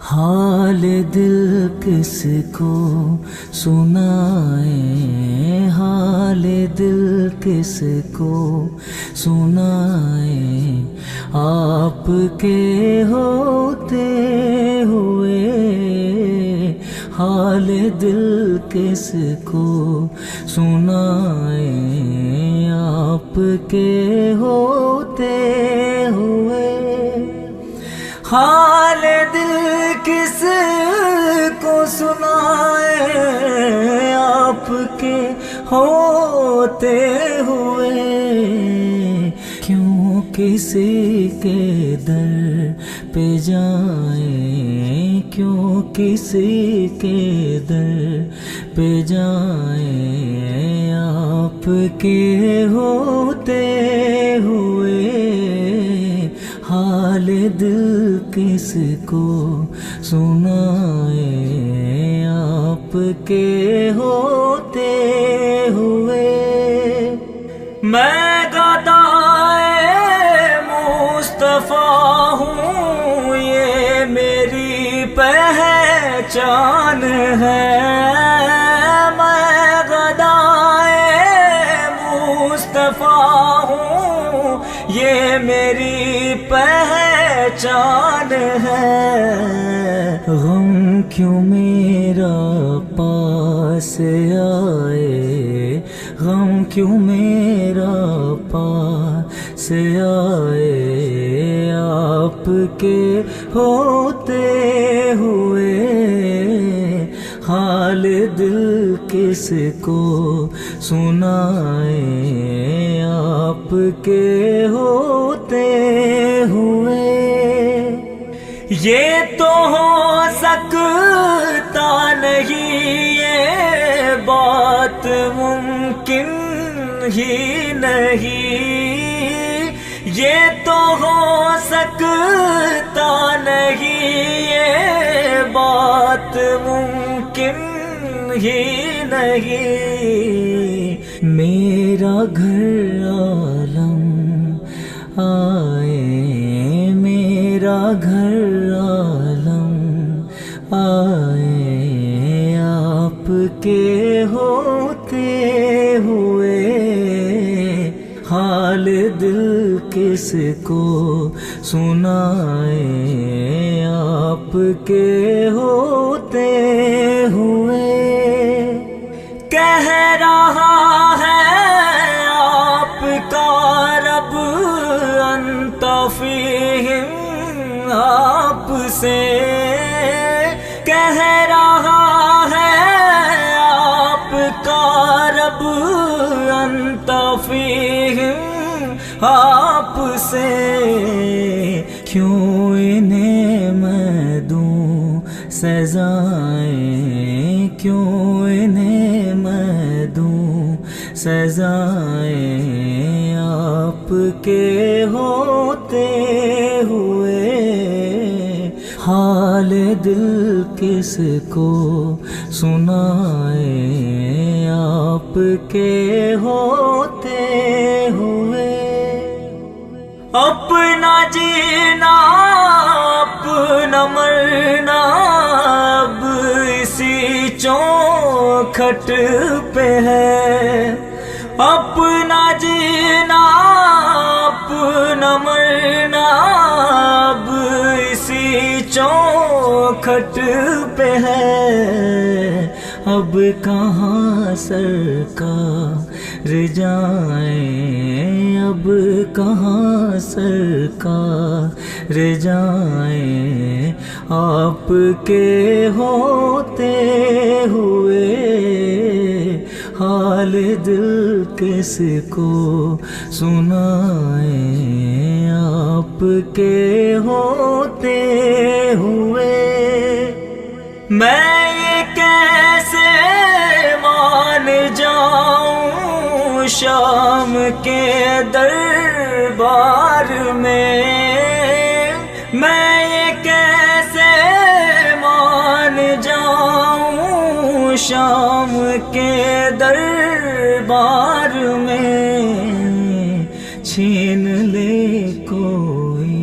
حال دل کس کو سنائیں، حال دل کس کو سنائیں، آپ کے ہوتے ہوئے حال دل کس کو سنائیں، آپ کے ہوتے ہوئے حال دل کس کو سنائیں، آپ کے ہوتے ہوئے کیوں کسی کے در پہ جائیں، کیوں کسی کے در پہ جائیں، آپ کے ہوتے ہوئے حال دل کس کو سنائیں، آپ کے ہوتے ہوئے میں گدائے مصطفیٰ ہوں، یہ میری پہچان ہے، میں گدائے مصطفیٰ ہوں، یہ میری پہچان ہے، غم کیوں میرا پاس آئے، غم کیوں میرا پاس آئے، آپ کے ہوتے ہوئے حال دل کس کو سنائیں، آپ کے ہوتے ہوئے یہ تو ہو سکتا نہیں، یہ بات ممکن ہی نہیں، یہ تو ہو سکتا نہیں، یہ بات ممکن ہی نہیں، میرا گھر عالم آئے، میرا گھر عالم آئے، آپ کے ہوتے ہوئے حال دل کس کو سنائیں، آپ کے ہوتے ہوئے کہہ رہا ہے آپ کا رب انت فیہم، آپ سے کہہ رہا ہے آپ کا رب انت فیہم، آپ سے کیوں انہیں میں دوں سزائیں، کیوں انہیں میں دوں سزائیں، آپ کے ہوتے ہوئے حال دل کس کو سنائیں، آپ کے ہوتے ہوئے اپنا جینا اپنا مرنا اب اسی چوکھٹ پہ ہے، اپنا جینا اپنا مرنا اب اسی چوکھٹ پہ ہے، اب کہاں سرکار جائیں، اب کہاں سرکار جائیں، آپ کے ہوتے ہوئے حال دل کس کو سنائیں، آپ کے ہوتے ہوئے میں یہ کیسے مان جاؤں شام کے دربار میں، میں یہ کیسے مان جاؤں شام کے دربار میں، چھین لے کوئی